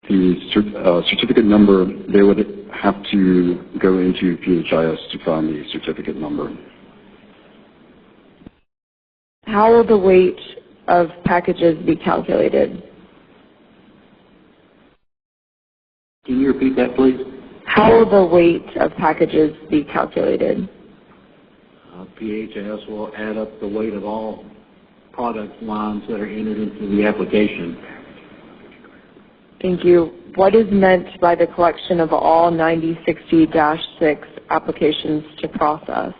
The certificate number, they would have to go into PHIS to find the certificate number. How will the weight of packages be calculated? Can you repeat that, please? How will the weight of packages be calculated? PHIS will add up the weight of all product lines that are entered into the application. Thank you. What is meant by the collection of all 9060-6 applications to process?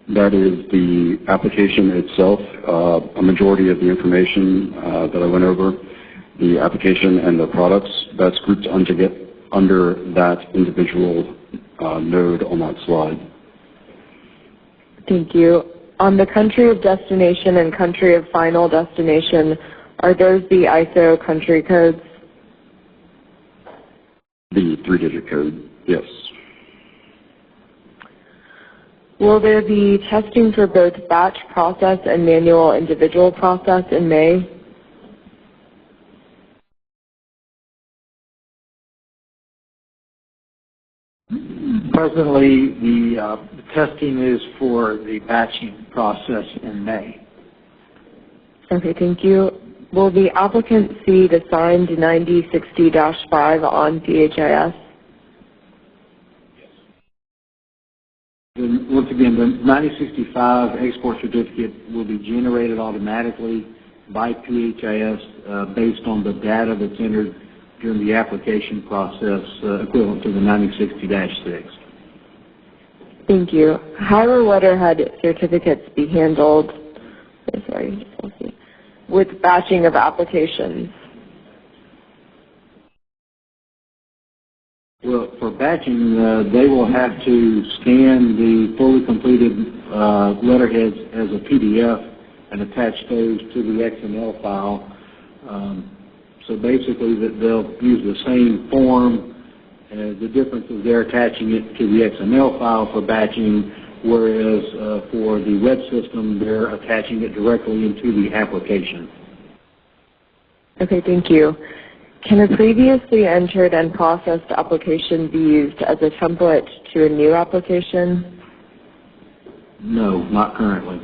That is the application itself. A majority of the information that I went over, the application and the products, that's grouped under that individual node on that slide. Thank you. On the country of destination and country of final destination, are those the ISO country codes? The 3-digit code, yes. Will there be testing for both batch process and manual individual process in May? Presently, the testing is for the batching process in May. Okay, thank you. Will the applicant see the signed 9060-5 on PHIS? Once again, the 9065 export certificate will be generated automatically by PHIS based on the data that's entered during the application process equivalent to the 9060-6. Thank you. How will letterhead certificates be handled with batching of applications? Well, for batching, they will have to scan the fully completed letterheads as a PDF and attach those to the XML file. So basically, they'll use the same form. The difference is they're attaching it to the XML file for batching, whereas for the web system, they're attaching it directly into the application. Okay, thank you. Can a previously entered and processed application be used as a template to a new application? No, not currently.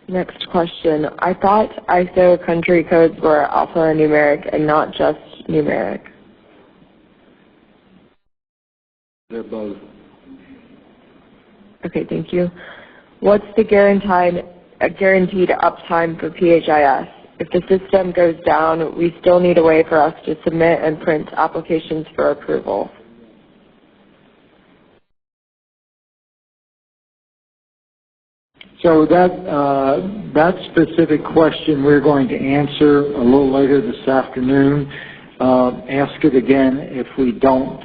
Next question. I thought ISO country codes were alphanumeric and not just numeric. They're both. Okay, thank you. What's the guaranteed uptime for PHIS? If the system goes down, we still need a way for us to submit and print applications for approval. So that specific question we're going to answer a little later this afternoon. Ask it again if we don't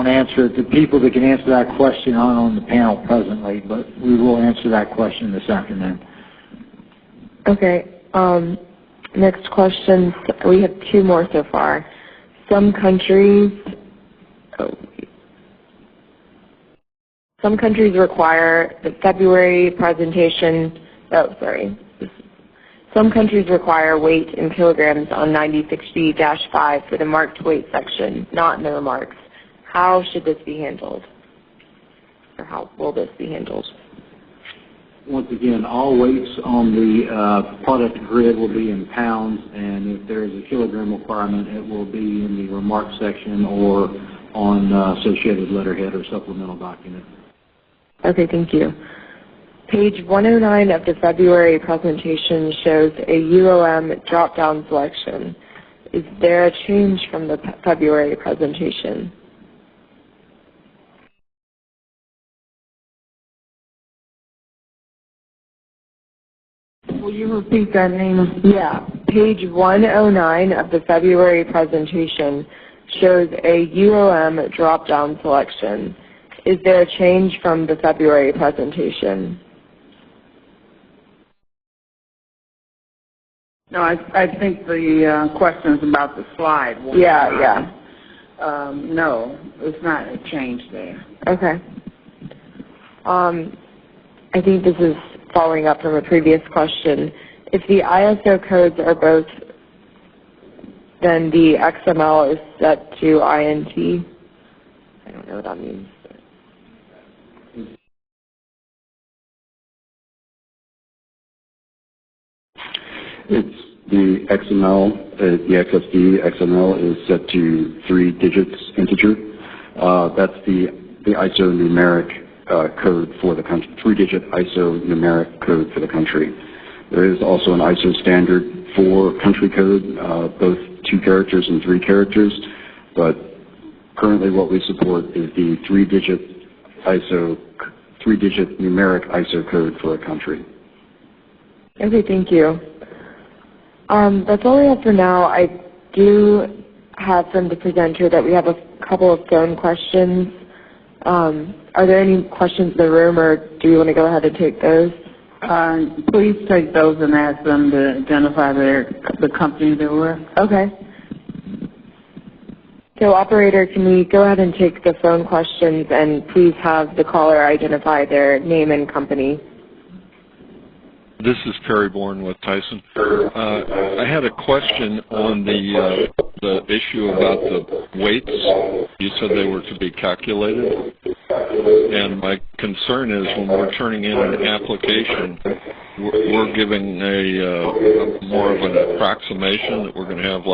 answer it. The people that can answer that question aren't on the panel presently, but we will answer that question this afternoon. Okay. Next question. We have two more so far. Some countries require the February presentation. Some countries require weight in kilograms on 9060-5 for the marked weight section, not in the remarks. How should this be handled? Or how will this be handled? Once again, all weights on the product grid will be in pounds, and if there is a kilogram requirement, it will be in the remarks section or on associated letterhead or supplemental document. Okay, thank you. Page 109 of the February presentation shows a UOM drop-down selection. Is there a change from the February presentation? Will you repeat that, Nina? Yeah. Page 109 of the February presentation shows a UOM drop-down selection. Is there a change from the February presentation? No, I think the question is about the slide. Yeah. No, it's not a change there. Okay. I think this is following up from a previous question. If the ISO codes are both, then the XML is set to INT. I don't know what that means. It's the XML, the XSD XML is set to 3 digits integer. That's the ISO numeric code for the country, 3-digit ISO numeric code for the country. There is also an ISO standard for country code, both 2 characters and 3 characters, but currently what we support is the 3-digit numeric ISO code for a country. Okay, thank you. That's all we have for now. I do have from the presenter that we have a couple of phone questions. Are there any questions in the room, or do you want to go ahead and take those? Please take those and ask them to identify the company they're with. Okay. So, operator, can we go ahead and take the phone questions, and please have the caller identify their name and company? This is Perry Bourne with Tyson. I had a question on the issue about the weights. You said they were to be calculated. And my concern is when we're turning in an application, we're giving a more of an approximation that we're going to have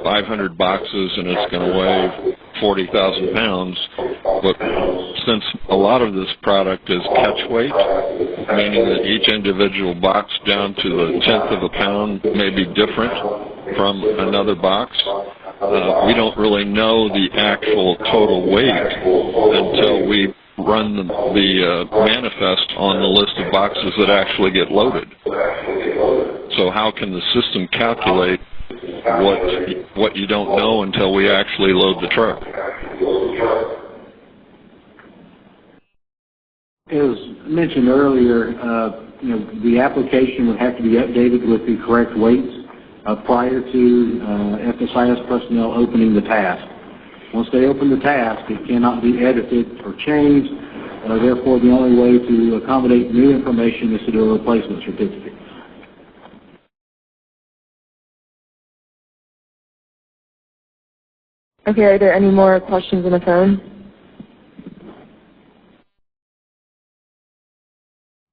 500 boxes and it's going to weigh 40,000 pounds. But since a lot of this product is catch weight, meaning that each individual box down to the 1/10 of a pound may be different from another box, we don't really know the actual total weight until we run the manifest on the list of boxes that actually get loaded. So how can the system calculate what you don't know until we actually load the truck? As mentioned earlier, the application would have to be updated with the correct weights prior to PHIS personnel opening the task. Once they open the task, it cannot be edited or changed. Therefore, the only way to accommodate new information is to do a replacement certificate. Okay, are there any more questions on the phone?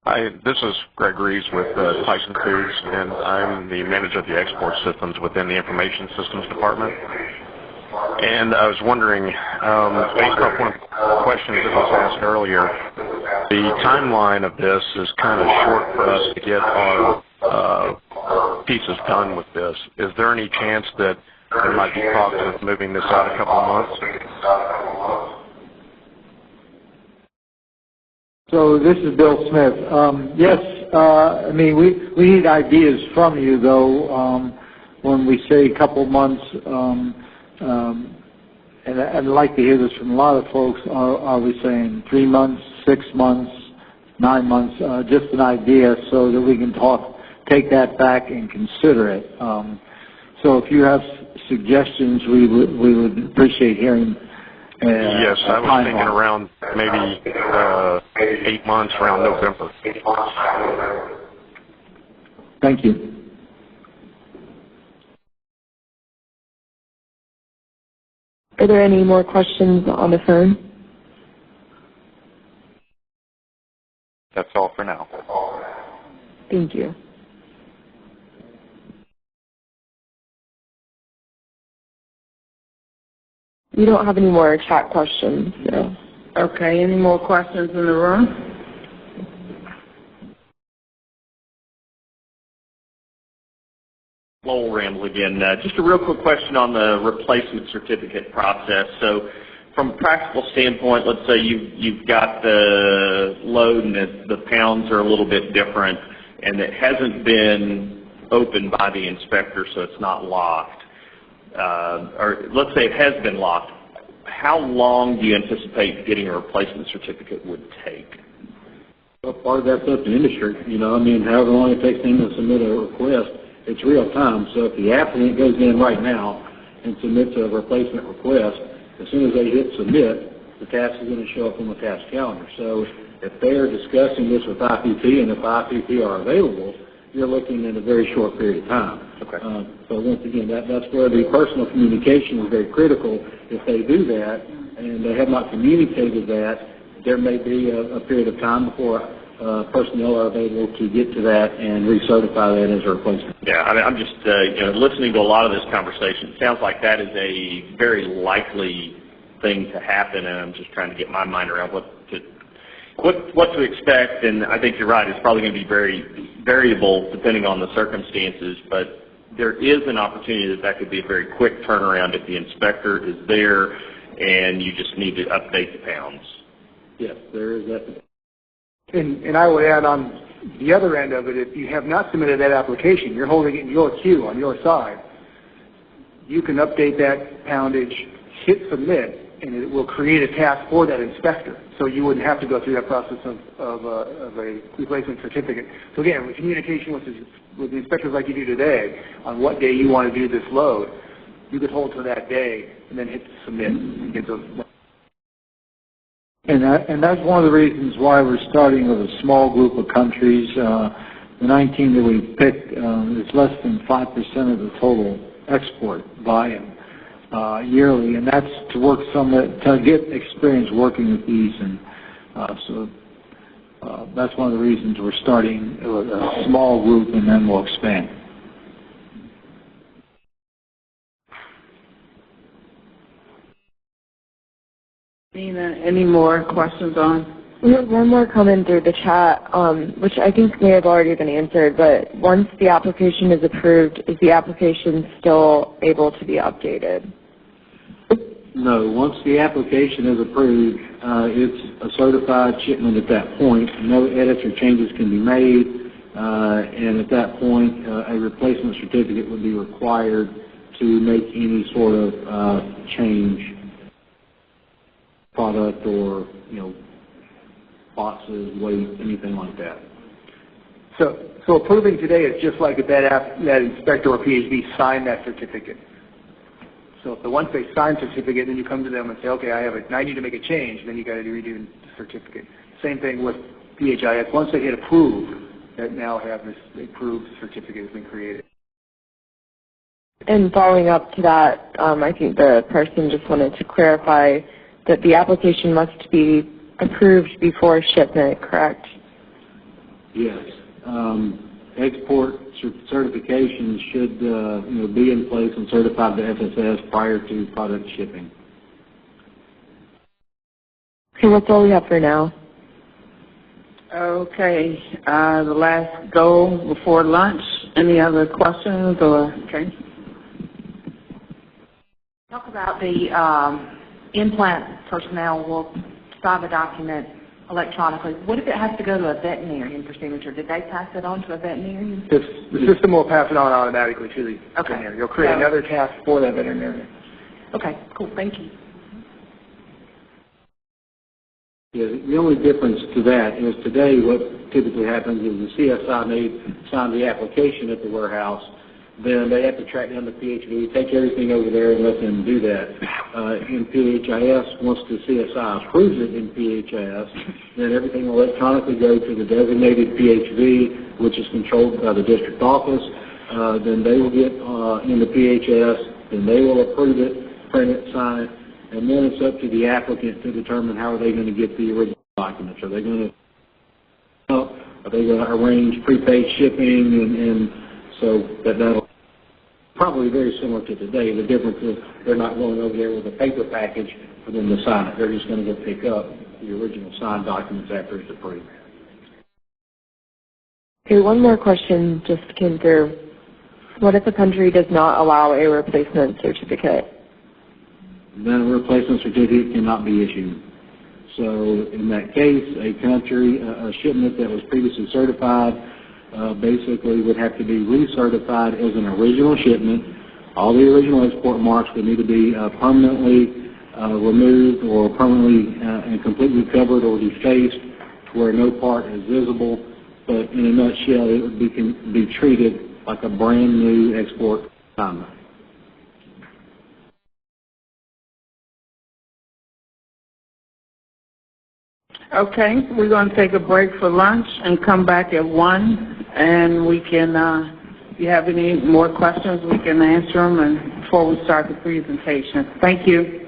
Hi, this is Greg Reeves with Tyson Foods, and I'm the manager of the export systems within the Information Systems Department. And I was wondering, based off one of the questions that was asked earlier, the timeline of this is kind of short for us to get our pieces done with this. Is there any chance that there might be talks of moving this out a couple of months? So this is Bill Smith. Yes, I mean, we need ideas from you, though, when we say a couple months, and I'd like to hear this from a lot of folks. Are we saying 3 months, 6 months, 9 months? Just an idea so that we can take that back and consider it. So if you have suggestions, we would appreciate hearing. Yes, I was thinking around maybe 8 months, around November. Thank you. Are there any more questions on the phone? That's all for now. Thank you. We don't have any more chat questions. So. Okay, any more questions in the room? Lowell Randall again. Just a real quick question on the replacement certificate process. So from a practical standpoint, let's say you've got the load and the pounds are a little bit different and it hasn't been opened by the inspector, so it's not locked. Or let's say it has been locked. How long do you anticipate getting a replacement certificate would take? Well, part of that's up to industry. However long it takes them to submit a request, it's real time. So if the applicant goes in right now and submits a replacement request, as soon as they hit submit, the task is going to show up on the task calendar. So if they are discussing this with IPP and if IPP are available, you're looking at a very short period of time. Okay. So once again, that's where the personal communication is very critical. If they do that and they have not communicated that, there may be a period of time before personnel are able to get to that and recertify that as a replacement. Yeah, I mean, I'm just listening to a lot of this conversation. It sounds like that is a very likely thing to happen, and I'm just trying to get my mind around what to expect. And I think you're right; it's probably going to be very variable depending on the circumstances. But there is an opportunity that could be a very quick turnaround if the inspector is there, and you just need to update the pounds. Yes, there is that. And I would add on the other end of it, if you have not submitted that application, you're holding it in your queue on your side, you can update that poundage, hit submit, and it will create a task for that inspector. So you wouldn't have to go through that process of a replacement certificate. So again, with communication with the inspectors like you do today, on what day you want to do this load, you could hold to that day and then hit submit and get those. And that's one of the reasons why we're starting with a small group of countries. The 19 that we picked is less than 5% of the total export volume yearly, and that's to work to get experience working with these. And so that's one of the reasons we're starting with a small group, and then we'll expand. Nina, any more questions on? We have one more coming through the chat, which I think may have already been answered, but once the application is approved, is the application still able to be updated? No, once the application is approved, it's a certified shipment at that point. No edits or changes can be made, and at that point, a replacement certificate would be required to make any sort of change, product or, boxes, weight, anything like that. So approving today is just like if that inspector or PhD signed that certificate. So once they sign certificate, then you come to them and say, okay, I need to make a change, then you got to redo the certificate. Same thing with PHIS. Once they get approved, that now have this approved certificate has been created. And following up to that, I think the person just wanted to clarify that the application must be approved before shipment, correct? Yes. Export certification should be in place and certified to FSS prior to product shipping. Okay, that's all we have for now. Okay, the last goal before lunch. Any other questions or, okay? Talk about the implant personnel will sign the document electronically. What if it has to go to a veterinarian for signature? Did they pass it on to a veterinarian? The system will pass it on automatically to the veterinarian. You'll create another task for that veterinarian. Okay, cool. Thank you. Yeah, the only difference to that is today what typically happens is the CSI may sign the application at the warehouse, then they have to track down the PHV, take everything over there and let them do that. In PHIS, once the CSI approves it in PHIS, then everything will electronically go to the designated PHV, which is controlled by the district office. Then they will get in the PHS, then they will approve it, print it, sign it, and then it's up to the applicant to determine how are they going to get the original documents. Are they going to arrange prepaid shipping, and so that'll probably very similar to today. The difference is they're not going over there with a paper package for them to sign it. They're just going to go pick up the original signed documents after it's approved. Okay, one more question just came through. What if a country does not allow a replacement certificate? Then a replacement certificate cannot be issued. So in that case, a country, a shipment that was previously certified basically would have to be recertified as an original shipment. All the original export marks would need to be permanently removed or permanently and completely covered or defaced where no part is visible. But in a nutshell, it would be treated like a brand new export consignment. Okay, we're going to take a break for lunch and come back at 1, and we can, if you have any more questions, we can answer them and before we start the presentation. Thank you.